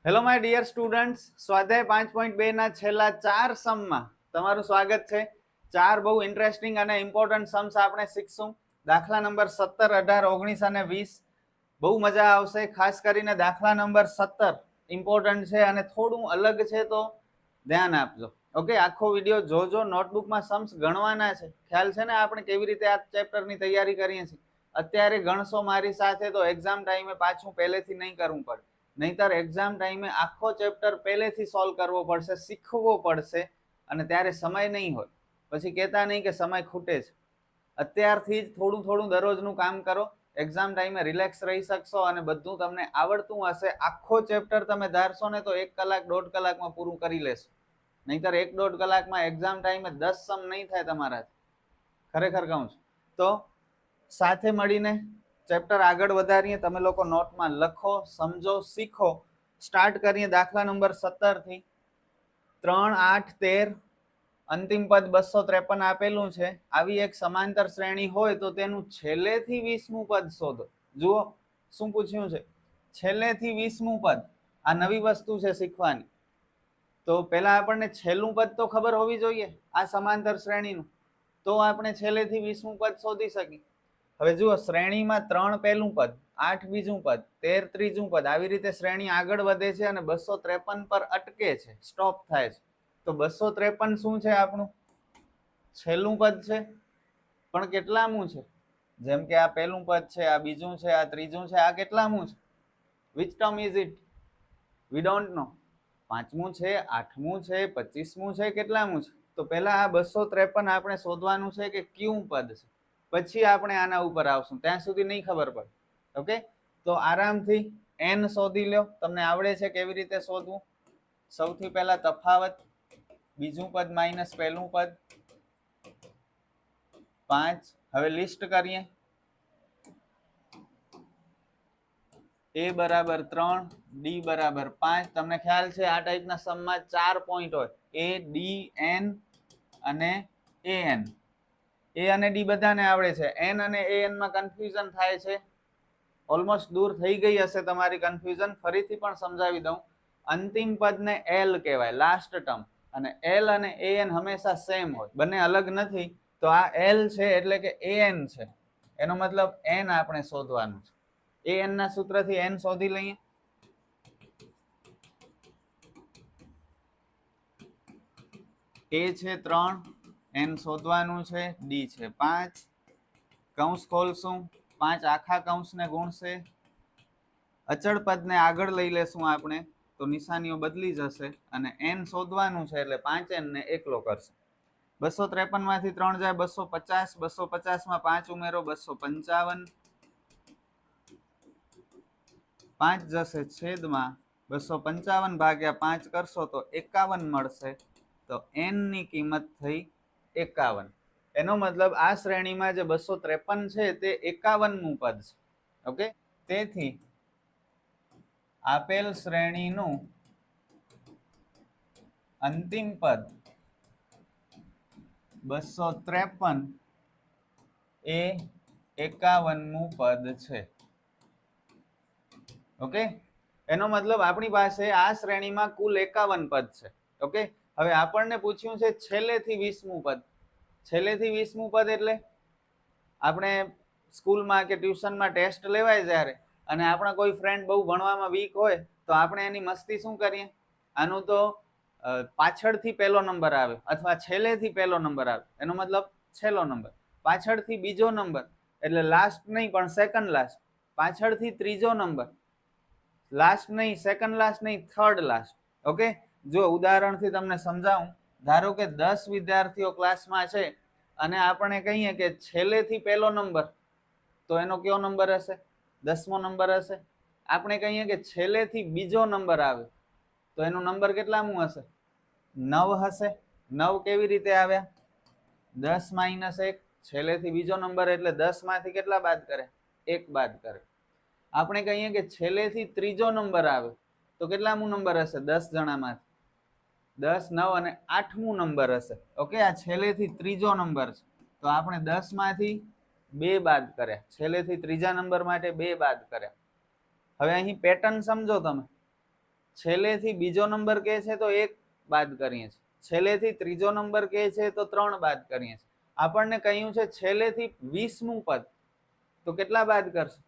Hello my dear students, સ્વાધ્યાય 5.2 ના છેલ્લા 4 સમમાં તમારું સ્વાગત છે. 4 બહુ ઇન્ટરેસ્ટિંગ અને ઇમ્પોર્ટન્ટ सम्स આપણે શીખશું. દાખલા નંબર 17, 18, 19 અને 20 બહુ મજા આવશે. ખાસ કરીને દાખલા નંબર 17 ઇમ્પોર્ટન્ટ છે અને થોડું અલગ છે, તો ધ્યાન આપજો. ઓકે, આખો વિડીયો જોજો. નોટબુકમાં सम्स ગણવાના છે. ખ્યાલ છે ને આપણે કેવી રીતે આ ચેપ્ટરની તૈયારી કરીએ છીએ? અત્યારે ગણશો મારી સાથે તો એક્ઝામ ટાઈમે પાછું પહેલેથી નહીં કરવું પડે. નહીતર એક્ઝામ ટાઈમે આખો ચેપ્ટર પહેલેથી સોલ્વ કરવો પડશે, શીખવો પડશે, અને ત્યારે સમય નહીં હોય. પછી કહેતા નહીં કે સમય ખૂટે છે. અત્યારથી જ થોડું થોડું દરરોજનું કામ કરો. એક્ઝામ ટાઈમે રિલેક્સ રહી શકશો અને બધું તમને આવડતું હશે. આખો ચેપ્ટર તમે ધારશો ને તો 1 કલાક 1.5 કલાકમાં પૂરું કરી લેશો. નહીતર 1-1.5 કલાકમાં એક્ઝામ ટાઈમે 10 સમ નહીં થાય તમારાથી. ખરેખર કહું છું. તો સાથે મળીને ચેપ્ટર આગળ વધારીએ. તમે લોકો નોટમાં લખો, સમજો, શીખો. સ્ટાર્ટ કરીએ દાખલા નંબર 17 થી. 3, 8, 13 અંતિમ પદ 253 આપેલું છે. આવી એક સમાંતર શ્રેણી હોય તો તેનું છેલ્લેથી 20મું પદ શોધો. જુઓ શું પૂછ્યું છે, છેલ્લેથી 20મું પદ. આ નવી વસ્તુ છે શીખવાની. તો પહેલા આપણને છેલ્લું પદ તો ખબર હોવી જોઈએ આ સમાંતર શ્રેણીનું, તો આપણે છેલ્લેથી 20મું પદ શોધી શકીએ. હવે જુઓ, શ્રેણીમાં 3 પહેલું પદ, 8 બીજું પદ, 13 ત્રીજું પદ, આવી રીતે શ્રેણી આગળ વધે છે અને 253 પર અટકે છે, સ્ટોપ થાય છે. તો 253 શું છે? આપણું છેલ્લું પદ છે. પણ કેટલામું છે? જેમ કે આ પહેલું પદ છે, આ બીજું છે, આ ત્રીજું છે, આ કેટલામું છે? Which term is it? We don't know. 5મું છે, 8મું છે, 25મું છે, કેટલામું છે? તો પહેલા આ 253 આપણે શોધવાનું છે કે કયું પદ છે. પછી આપણે આના ઉપર આવશું, ત્યાં સુધી નહીં ખબર પડે. ઓકે, તો આરામથી n શોધી લો. તમને આવડે છે કેવી રીતે શોધવું. સૌથી પહેલા તફાવત, બીજું પદ માઇનસ પહેલું પદ, 5. હવે લિસ્ટ કરીએ. a બરાબર 3, d બરાબર 5. તમને ખ્યાલ છે આ ટાઈપના સમમાં 4 પોઈન્ટ હોય, a, d, n અને an. એ અને ડી બધાને આવડે છે. એન અને એન માં કન્ફ્યુઝન થાય છે. ઓલમોસ્ટ દૂર થઈ ગઈ હશે તમારી કન્ફ્યુઝન. ફરીથી પણ સમજાવી દઉં. અંતિમ પદને એલ કહેવાય, લાસ્ટ ટર્મ. અને એલ અને એન હંમેશા સેમ હોય, બંને અલગ નથી. તો આ એલ છે એટલે કે એન છે. એનો મતલબ એન આપણે શોધવાનું છે. એન ના સૂત્રથી એન શોધી લઈએ. એ છે 3, n શોધવાનું છે, d છે 5. કૌંસ ખોલશું, 5 આખા કૌંસને ગુણશે. અચળ પદને આગળ લઈ લેશું આપણે, તો નિશાનીઓ બદલી જશે અને n શોધવાનું છે એટલે 5n ને એકલો કરશે. 253 માંથી 3 જાય 250, 250 માં 5 ઉમેરો 255, 5 જશે છેદમાં 255 ભાગ્યા 5 કરશો તો 51 મળશે. તો n ની કિંમત થઈ 51. એનો મતલબ આ શ્રેણીમાં જે 253 છે તે 51મું પદ છે. ઓકે, તેથી આપેલ શ્રેણીનું અંતિમ પદ 253 એ 51મું પદ છે. ઓકે, એનો મતલબ આપણી પાસે આ શ્રેણીમાં કુલ 51 પદ છે. ઓકે, હવે આપણને પૂછ્યું છે છેલ્લેથી 20મું પદ. છેલ્લેથી 20મું પદ એટલે આપણે સ્કૂલમાં કે ટ્યુશનમાં ટેસ્ટ લેવાય જ્યારે, અને આપણા કોઈ ફ્રેન્ડ બહુ ભણવામાં વીક હોય તો આપણે એની મસ્તી શું કરીએ? આનું તો પાછળથી પહેલો નંબર આવે અથવા છેલ્લેથી પહેલો નંબર આવે, એનો મતલબ છેલ્લો નંબર. પાછળથી બીજો નંબર એટલે લાસ્ટ નહીં પણ સેકન્ડ લાસ્ટ. પાછળથી ત્રીજો નંબર, લાસ્ટ નહીં, સેકન્ડ લાસ્ટ નહીં, થર્ડ લાસ્ટ. ઓકે, જો ઉદાહરણથી તમને સમજાવું. ધારો કે 10 વિદ્યાર્થીઓ ક્લાસમાં છે અને આપણે કહીએ કે છેલ્લેથી પહેલો નંબર, તો એનો કયો નંબર હશે? 10મો નંબર હશે. આપણે કહીએ કે છેલ્લેથી બીજો નંબર આવે તો એનો નંબર કેટલામું હશે? 9 હશે. 9 કેવી રીતે આવ્યા? 10 - 1. છેલ્લેથી બીજો નંબર એટલે 10 માંથી કેટલા બાદ કરે? 1 બાદ કરે. આપણે કહીએ કે છેલ્લેથી ત્રીજો નંબર આવે તો કેટલામું નંબર હશે? 10 જણામાંથી 10, 9 અને 8મું નંબર હશે. ઓકે, આ છેલ્લેથી ત્રીજો નંબર છે તો આપણે 10 માંથી 2 બાદ કર્યા. છેલ્લેથી ત્રીજા નંબર માટે 2 બાદ કર્યા. હવે અહીં પેટર્ન સમજો તમે. છેલ્લેથી બીજો નંબર કહે છે તો 1 બાદ કરીએ છીએ, છેલ્લેથી ત્રીજો નંબર કહે છે તો 3 બાદ કરીએ છીએ. આપણને કહ્યું છે છેલ્લેથી 20મું પદ, તો કેટલા બાદ કરશું?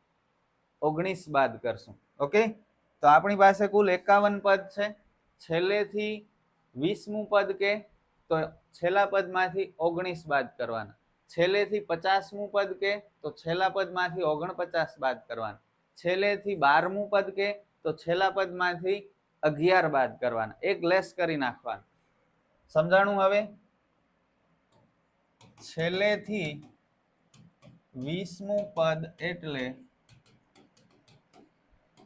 19 બાદ કરશું. ઓકે, તો આપણી પાસે કુલ 51 પદ છે. છેલ્લેથી 20મું પદ કે તો છેલ્લા પદમાંથી 19 બાદ કરવાના. છેલ્લેથી 50મું પદ કે તો છેલ્લા પદમાંથી 49 બાદ કરવાના. છેલ્લેથી 12મું પદ કે તો છેલ્લા પદમાંથી 11 બાદ કરવાના. એક લેસ કરી નાખવાનું. સમજાણું? હવે છેલ્લેથી 20મું પદ એટલે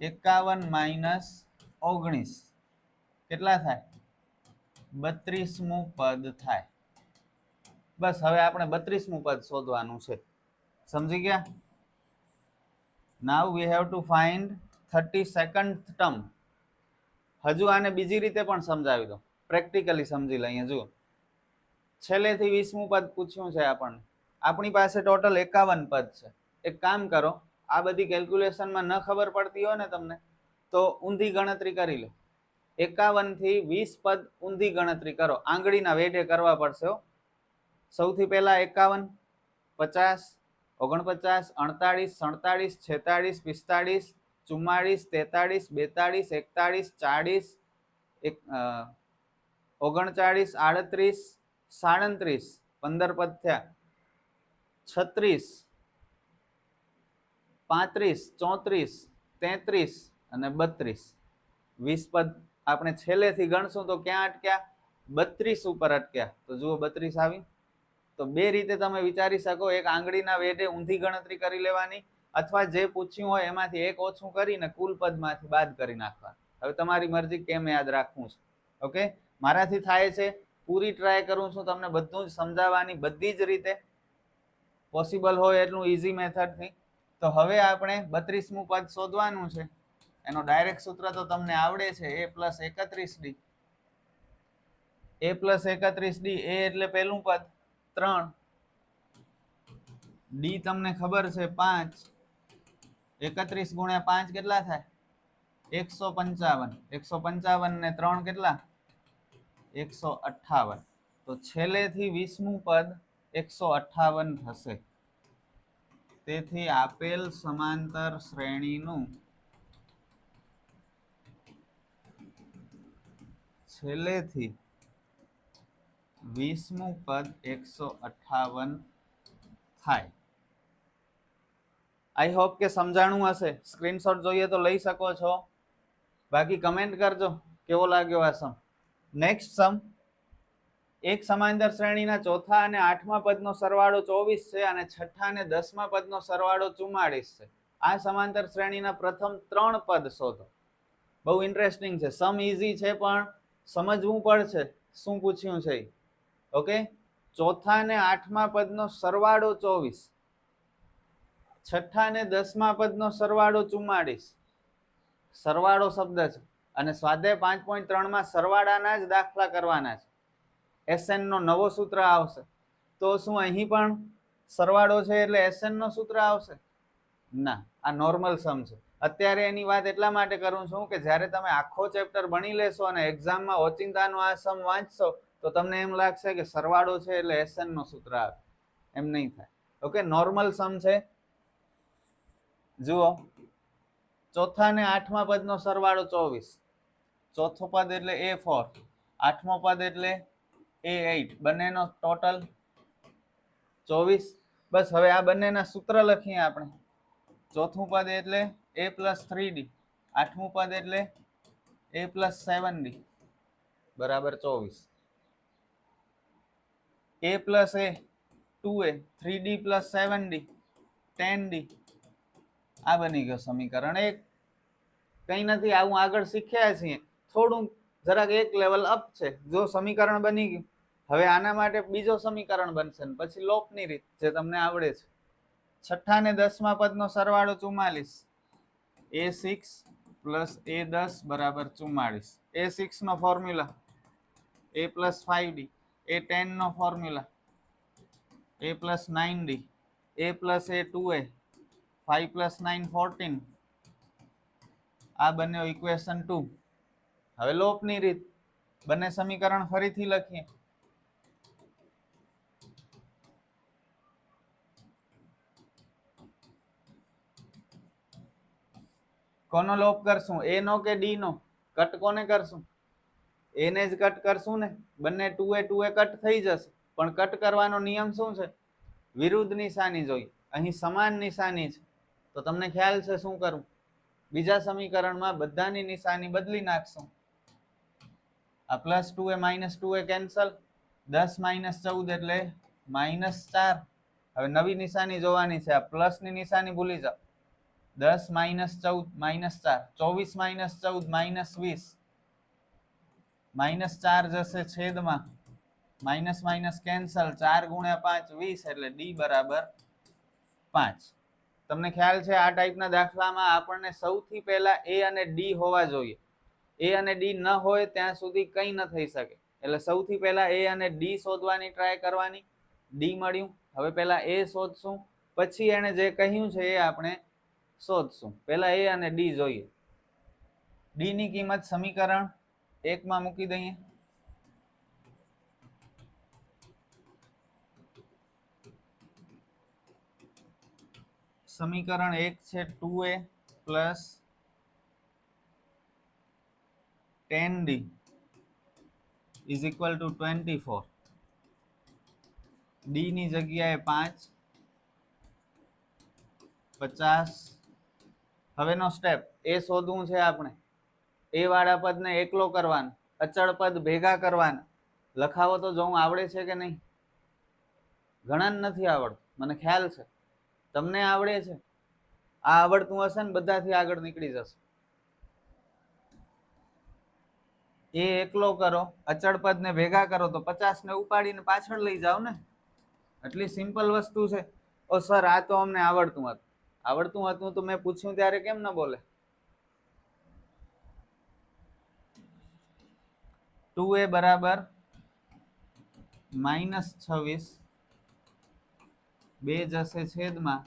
51 માઇનસ 19 કેટલા થાય? 32મું પદ થાય. બસ, હવે આપણે 32મું પદ શોધવાનું છે. સમજી ગયા? Now we have to find 32nd term. હજુ આને બીજી રીતે પણ સમજાવી દો, પ્રેક્ટિકલી સમજી લે. અહીંયા જુઓ, છેલ્લેથી 20મું પદ પૂછ્યું છે આપણને. આપણી પાસે ટોટલ 51 પદ છે. એક કામ કરો, આ બધી કેલ્ક્યુલેશનમાં ન ખબર પડતી હોય ને તમને, તો ઊંધી ગણતરી કરી લો. 51 થી 20 પદ ઊંધી ગણતરી કરો, આંગળીના વેઢે કરવા પડશે. સૌથી પહેલા 51, 50, 49, 48, 47, 46, 45, 44, 43, 42, 41, 39, 38, 37, 15 પદ થયા, 36, 35, 34, 33 અને 32. 20 પદ આપણે છેલ્લેથી ગણશું તો ક્યાં અટક્યા? 32 ઉપર અટક્યા. તો જુઓ 32 આવી. તો બે રીતે તમે વિચારી શકો. એક આંગળીના વેઢે ઊંધી ગણતરી કરી લેવાની, અથવા જે પૂછ્યું હોય એમાંથી એક ઓછું કરીને કુલ પદમાંથી બાદ કરી નાખવાનું. હવે તમારી મરજી કેમ યાદ રાખવું છે. ઓકે, મારાથી થાય છે, પૂરી ટ્રાય કરું છું તમને બધું જ સમજાવવાની, બધી જ રીતે પોસિબલ હોય એટલું ઇઝી મેથડથી. તો હવે આપણે 32મું પદ શોધવાનું છે. એનો ડાયરેક્ટ સૂત્ર તો તમને આવડે છે, a + 31d. a + 31d, a એટલે પહેલું પદ 3, d તમને ખબર છે 5. 31 ગુણ્યા 5 કેટલા થાય? 155. 155 ને 3 કેટલા? 158. તો છેલ્લેથી 20મું પદ 158 થશે. તેથી આપેલ સમાંતર શ્રેણીનું છેલ્લેથી 20મું પદ 158 થાય. આઈ હોપ કે સમજાણું હશે. સ્ક્રીનશોટ જોઈએ તો લઈ શકો છો, બાકી કમેન્ટ કરજો કેવો લાગ્યો આ સમ. નેક્સ્ટ સમ, એક સમાંતર શ્રેણીના ચોથા અને 8મા પદનો સરવાળો 24 છે અને છઠ્ઠા અને 10મા પદનો સરવાળો 44 છે. આ સમાંતર શ્રેણીના પ્રથમ 3 પદ શોધો. બહુ ઇન્ટરેસ્ટિંગ છે. સમ ઈઝી છે પણ સમજવું પડશે શું પૂછ્યું છે. ઓકે, ચોથા અને 8મા પદનો સરવાળો 24, છઠ્ઠા અને 10મા પદનો સરવાળો 44. સરવાળો શબ્દ છે અને સ્વાધ્યાય 5.3 માં સરવાળાના જ દાખલા કરવાના છે. SN નો નવો સૂત્ર આવશે. તો શું અહીં પણ સરવાળો છે એટલે SN નો સૂત્ર આવશે? ના, આ નોર્મલ સમ છે. અત્યારે એની વાત એટલા માટે કરું છું કે જ્યારે તમે આખો ચેપ્ટર ભણી લેશો અને એક્ઝામમાં ઓચિંતાનો આ સમ વાંચશો તો તમને એમ લાગશે કે સરવાળો છે એટલે SN નો સૂત્ર આવે. એમ નહીં થાય. ઓકે, નોર્મલ સમ છે. જુઓ, ચોથા અને 8મા પદનો સરવાળો 24. ચોથો પદ એટલે A4, 8મો પદ એટલે A8, બંનેનો ટોટલ 24. બસ, હવે આ બંનેના સૂત્ર લખીએ આપણે. ચોથું પદ એટલે a + 3d, 8મું પદ એટલે a + 7d બરાબર 24. a + a 2a, 3d + 7d 10d. આ બની ગયો સમીકરણ 1. કંઈ નથી, આવું આગળ શીખ્યા છીએ. થોડું જરાક એક લેવલ અપ છે. જો સમીકરણ બની ગયું, હવે આના માટે બીજો સમીકરણ બનશે ને પછી લોપની રીત જે તમને આવડે છે. છઠ્ઠા અને 10મા પદનો સરવાળો 44. a6 + a10 બરાબર 44. a6 નો ફોર્મ્યુલા a + 5d, a10 નો formula a + 9d, a + a 2a, 5 + 9 14. આ બન્યો ઇક્વેશન 2. હવે લોપની રીત, બંને સમીકરણ ફરીથી લખીએ. કોનો લોપ કરશું, એ નો કે ડી નો? કટ કોને કરશું? એને જ કટ કરશું ને. બંને 2 એ કટ થઈ જશે, પણ કટ કરવાનો નિયમ શું છે? વિરુદ્ધ નિશાની જોઈએ. અહીં સમાન નિશાની છે, તો તમને ખ્યાલ છે શું કરવું? બીજા સમીકરણમાં બધાની નિશાની બદલી નાખશું. આ +2 -2 કેન્સલ, 10 - 14 એટલે -4. હવે નવી નિશાની જોવાની છે. આ પ્લસ ની નિશાની ભૂલી જાઓ. 10 - 14 -4, 24 - 14 -20, -4 જશે છેદમાં, માઇનસ માઇનસ કેન્સલ, 4 × 5 20, એટલે ડી બરાબર 5. તમને ખ્યાલ છે આ ટાઈપના દાખલામાં આપણને સૌથી પહેલા એ અને ડી હોવા જોઈએ. એ અને ડી ન હોય ત્યાં સુધી કંઈ ન થઈ શકે. એટલે સૌથી પહેલા એ અને ડી શોધવાની ટ્રાય કરવાની. ડી મળ્યું, હવે પહેલા એ શોધશું, પછી એને જે કહ્યું છે એ આપણે શોધશું. પહેલા એ અને ડી જોઈએ. ડી ની કિંમત સમીકરણ 1 માં મૂકી દઈએ. સમીકરણ 1 છે 2a + 10d = 24. ડી ની જગ્યાએ 5, 50. હવેનો સ્ટેપ એ શોધવું છે આપણે. એ વાળા પદને એકલો કરવાનો, અચળ પદ ભેગા કરવાના. લખાવો તો જોઉં આવડે છે કે નહીં? ઘણાને નથી આવડતું, મને ખ્યાલ છે. તમને આવડે છે. આ આવડતું હશે ને બધાથી આગળ નીકળી જશે. એ એકલો કરો, અચળ પદને ભેગા કરો તો 50 ને ઉપાડીને પાછળ લઈ જાઓ ને. એટલી સિમ્પલ વસ્તુ છે. ઓ સર, આ તો અમને આવડતું હતું. આવડતું હતું તો મેં પૂછ્યું ત્યારે કેમ ન બોલે? 2a બરાબર -26, 2 જશે છેદમાં,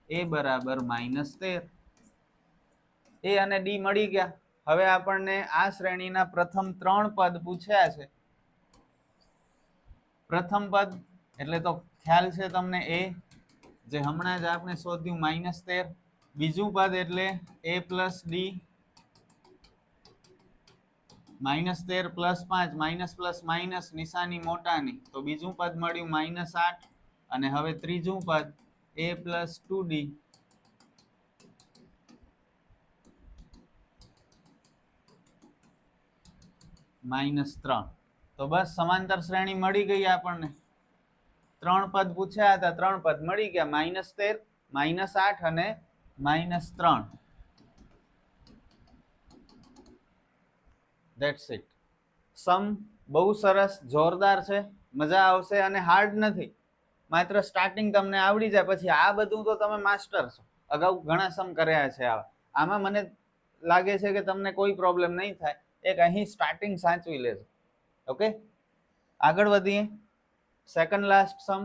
a બરાબર -13. એ અને ડી મળી ગયા. હવે આપણને આ શ્રેણીના પ્રથમ 3 પદ પૂછ્યા છે. પ્રથમ પદ એટલે તો ખ્યાલ છે તમને, એ જે હમણાં જ આપણે શોધ્યું -13. બીજું પદ એટલે a + d, -13 + 5, minus plus minus નિશાની મોટાની, તો બીજું પદ મળ્યું -8. અને હવે ત્રીજું પદ a + 2d -3. તો બસ સમાંતર શ્રેણી મળી ગઈ આપણને. 3 પદ પૂછ્યા હતા, 3 પદ મળી ગયા. -13, -8 અને -3. That's it. સમ બહુ સરસ, જોરદાર છે, મજા આવશે અને હાર્ડ નથી. માત્ર સ્ટાર્ટિંગ તમને આવડી જાય, પછી આ બધું તો તમે માસ્ટર છો. અગાઉ ઘણા સમ કર્યા છે આવા. આમાં મને લાગે છે કે તમને કોઈ પ્રોબ્લેમ નહીં થાય. એક અહીં સ્ટાર્ટિંગ સાચવી લેજો. ઓકે, આગળ વધીએ. સેકન્ડ લાસ્ટ સમ.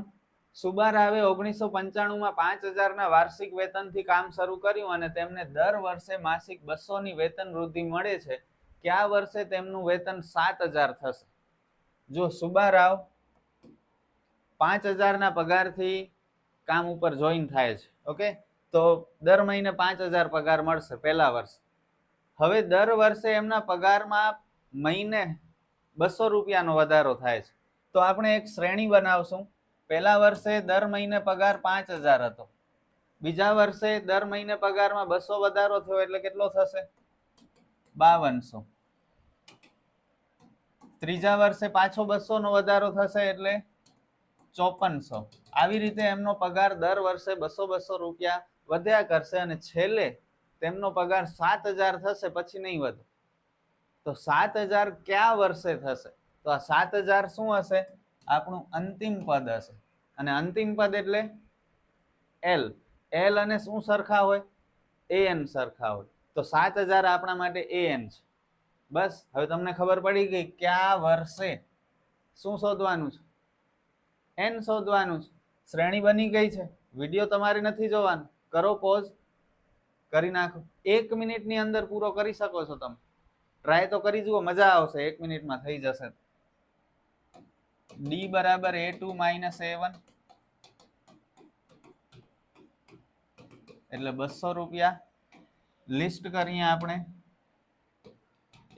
સુબારાવે 1995માં 5000ના વાર્ષિક વેતનથી કામ શરૂ કર્યું અને તેમને દર વર્ષે માસિક 200ની વેતન વૃદ્ધિ મળે છે. કયા વર્ષે તેમનું વેતન 7000 થશે? જો સુબારાવ 5000ના પગારથી કામ ઉપર જોઈન થાય છે. ઓકે, તો દર મહિને 5000 પગાર મળશે પહેલા વર્ષે. હવે દર વર્ષે એમના પગારમાં મહિને 200 રૂપિયાનો વધારો થાય છે. તો આપણે એક શ્રેણી બનાવશું. પહેલા વર્ષે દર મહિને પગાર 5000 હતો. બીજા વર્ષે દર મહિને પગારમાં 200 વધારો થયો, એટલે કેટલો થશે? 5200. ત્રીજા વર્ષે પાછો 200 નો વધારો થશે, એટલે 5400. આવી રીતે એમનો પગાર દર વર્ષે 200 રૂપિયા વધ્યા કરશે અને છેલ્લે તેમનો પગાર 7000 થશે, પછી નહીં વધે. તો 7000 કયા વર્ષે થશે? તો આ 7000 શું હશે? આપણું અંતિમ પદ હશે. અને અંતિમ પદ એટલે એલ. એલ અને શું સરખા હોય? an સરખા હોય. તો 7000 આપણા માટે an છે. બસ, હવે તમને ખબર પડી ગઈ કયા વર્ષે શું શોધવાનું છે? n શોધવાનું છે. શ્રેણી બની ગઈ છે. વિડીયો તમારે નથી જોવાનો. કરો પોઝ, કરી નાખો. 1 મિનિટની અંદર પૂરો કરી શકો છો તમે. ટ્રાય તો કરી જુઓ, મજા આવશે, 1 મિનિટમાં થઈ જશે. ડી બરાબર A2 માઇનસ A1 એટલે 200 રૂપિયા. લિસ્ટ કરીએ આપણે.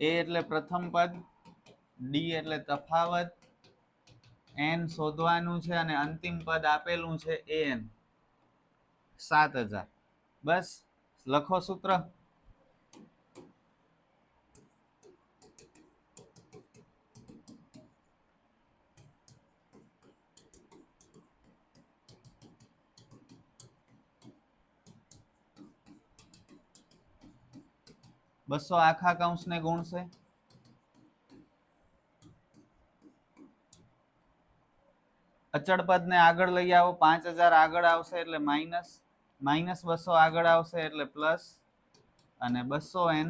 એ એટલે પ્રથમ પદ, ડી એટલે તફાવત, એન શોધવાનું છે અને અંતિમ પદ આપેલું છે એન 7000. બસ લખો સૂત્ર. બસો આખા કૌંસને ગુણશે. અચળ પદને આગળ લઈ આવો, 5000 આગળ આવશે એટલે માઇનસ, માઇનસ 200 આગળ આવશે એટલે પ્લસ, અને 200n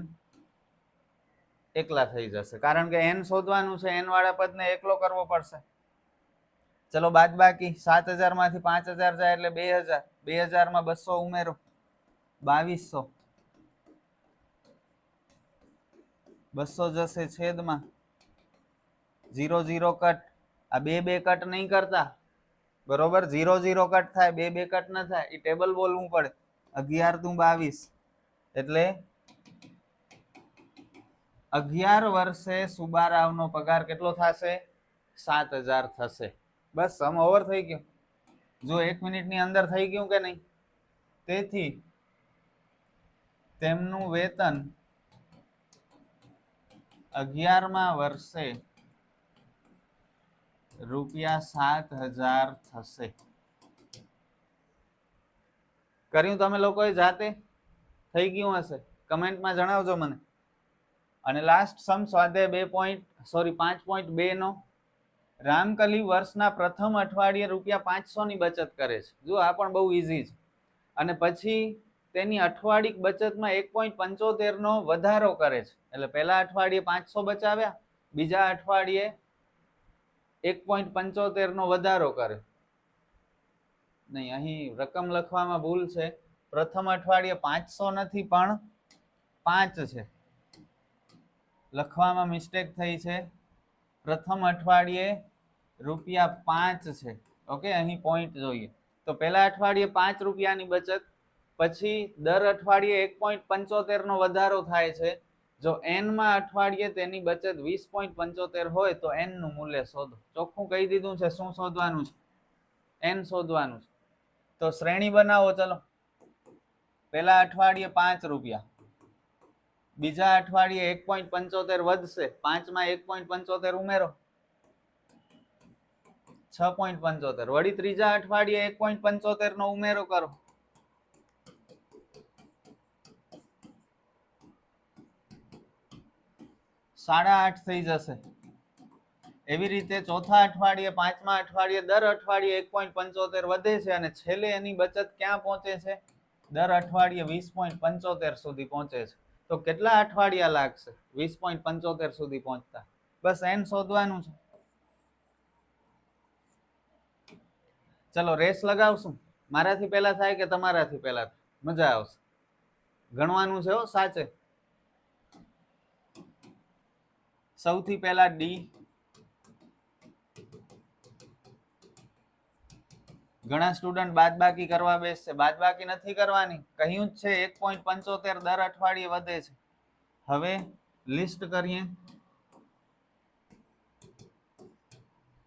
એકલા થઈ જશે, કારણ કે n શોધવાનું છે, n વાળા પદને એકલો કરવો પડશે. ચલો બાદ બાકી 7000 માંથી 5000 જાય એટલે 2000, 2000 માં 200 ઉમેરો 2200, 200 જશે છેદમાં 0 0 કટ. આ બે કટ નહીં કરતા, બરોબર? 0 0 કટ થાય, બે કટ ન થાય, એ ટેબલ બોલવું પડે. 11 × 22 એટલે 11 વર્ષે સુબારાવનો પગાર કેટલો થશે? 7000 થશે. બસ સમ ઓવર થઈ ગયો. જો 1 મિનિટની અંદર થઈ ગયું કે નહીં? તેથી તેમનું વેતન 11મા વર્ષે ₹7000 થશે. કર્યું તમે લોકોએ જાતે? થઈ ગયું હશે? કમેન્ટમાં જણાવજો મને. અને લાસ્ટ સમ સ્વાધ્યાય 5.2 નો. રામકલી વર્ષના પ્રથમ અઠવાડિયે ₹500 ની બચત કરે છે. જો આ પણ બહુ ઈઝી છે. અને પછી તેની અઠવાડિક બચતમાં 1.75 નો વધારો કરે છે. એટલે પહેલા અઠવાડિયે 500 બચાવ્યા, બીજા અઠવાડિયે 1.75 નો વધારો કરે. નહીં, અહીં રકમ લખવામાં ભૂલ છે. પ્રથમ અઠવાડિયે 500 નથી પણ 5 છે, લખવામાં મિસ્ટેક થઈ છે. પ્રથમ અઠવાડિયે ₹5 છે. ઓકે, અહીં પોઈન્ટ જોઈએ તો પહેલા અઠવાડિયે 5 રૂપિયાની બચત, પછી દર અઠવાડિયે 1.75 નો વધારો થાય છે. જો n માં અઠવાડિયે તેની બચત 20.75 હોય તો n નું મૂલ્ય શોધો. ચોખ્ખું કહી દીધું છે શું શોધવાનું છે, n શોધવાનું છે. તો શ્રેણી બનાવો. ચલો, પહેલા અઠવાડિયે 5 રૂપિયા, બીજા અઠવાડિયે 1.75 વધશે, 5 માં 1.75 ઉમેરો 6.75, વળી ત્રીજા અઠવાડિયે 1.75 નો ઉમેરો કરો, 8.5 થઈ જશે. એવી રીતે ચોથા અઠવાડિયે, પાંચમા અઠવાડિયે, દર અઠવાડિયે 1.75 વધે છે અને છેલ્લે એની બચત ક્યાં પહોંચે છે? દર અઠવાડિયે 20.75 સુધી પહોંચે છે. તો કેટલા અઠવાડિયા લાગશે 20.75 સુધી પહોંચતા? બસ n શોધવાનું છે. ચલો રેસ લગાવશું. મારાથી પહેલા થાય કે તમારાથી પહેલા થાય? મજા આવશે. ગણવાનું છે હો સાચે. સૌથી પહેલા ડી. ઘણા સ્ટુડન્ટ બાદબાકી કરવા બેસશે. બાદબાકી નથી કરવાની, કહ્યું જ છે 1.75 દર અઠવાડિયે વધે છે. હવે લિસ્ટ કરીએ.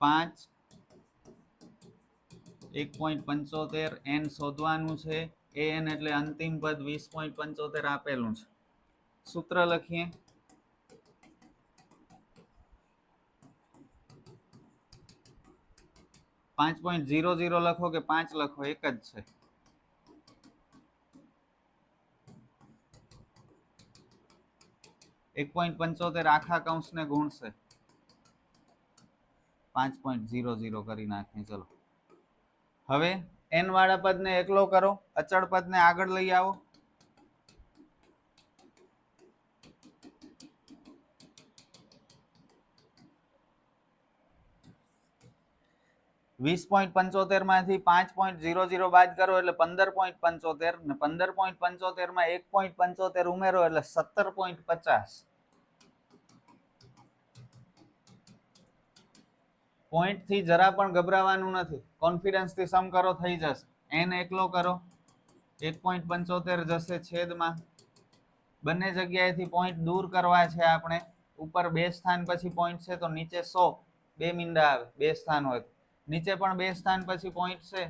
5 1.75 n શોધવાનું છે. n એટલે અંતિમ પદ 20.75 આપેલું છે. સૂત્ર લખીએ. .00 લખો કે 5 લખો, એક જ છે. .75 આખા કૌંસને ગુણશે 5.00 કરી નાખીએ. ચલો હવે n વાળા પદને એકલો કરો, અચળ પદને આગળ લઈ આવો. .75 માંથી 5.00 બાદ કરો એટલે 15.75 ને 15.75 માં 1.75 ઉમેરો એટલે 17.50. પોઈન્ટ થી જરા પણ ગભરાવાનું નથી, કોન્ફિડન્સ થી સમ કરો થઈ જશે. n એકલો કરો 1.75 જશે છેદમાં, બંને જગ્યાએથી પોઈન્ટ દૂર કરવા છે આપણે. ઉપર 2 સ્થાન પછી પોઈન્ટ છે તો નીચે 100, 2 મીંડા આવે 2 સ્થાન હોય તો. નીચે પણ 2 સ્થાન પછી પોઈન્ટ છે,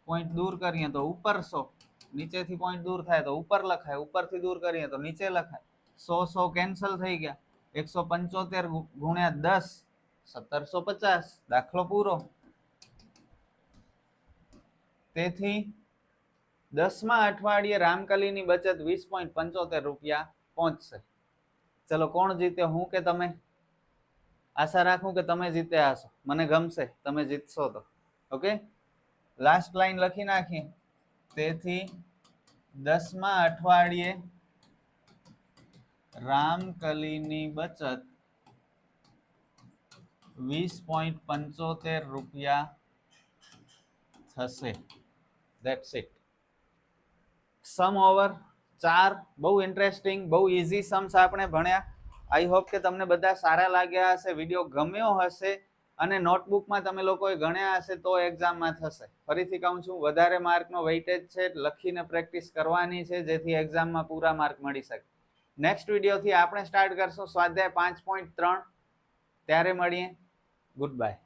પોઈન્ટ દૂર કરીએ તો ઉપર 100, નીચેથી પોઈન્ટ દૂર થાય તો ઉપર લખાય, ઉપરથી દૂર કરીએ તો નીચે લખાય. 100 કેન્સલ થઈ ગયા. 175 ગુણ્યા 10 1750, દાખલો પૂરો. તેથી 10મા અઠવાડિયે રામકલીની બચત 20.75 રૂપિયા પહોંચશે. ચલો કોણ જીતે, હું કે તમે? આશા રાખું કે તમે જીત્યા હશો, મને ગમશે તમે જીતશો તો. ઓકે, લાસ્ટ લાઈન લખી નાખીએ. તેથી 10મા અઠવાડિયે રામકલીની બચત 20.75 રૂપિયા થશે. That's it. સમ ઓવર 4 બહુ ઇન્ટરેસ્ટિંગ, બહુ ઇઝી सम्स આપણે ભણ્યા. આઈ હોપ કે તમને બધા સારા લાગ્યા હશે, વિડીયો ગમ્યો હશે અને નોટબુકમાં તમે લોકોએ ગણ્યા હશે તો એક્ઝામમાં થશે. ફરીથી કહું છું, વધારે માર્કનો વેઇટેજ છે, લખીને પ્રેક્ટિસ કરવાની છે જેથી એક્ઝામમાં પૂરા માર્ક મળી શકે. નેક્સ્ટ વિડીયોથી આપણે સ્ટાર્ટ કરશું સ્વાધ્યાય 5.3. ત્યારે મળીએ. Good bye.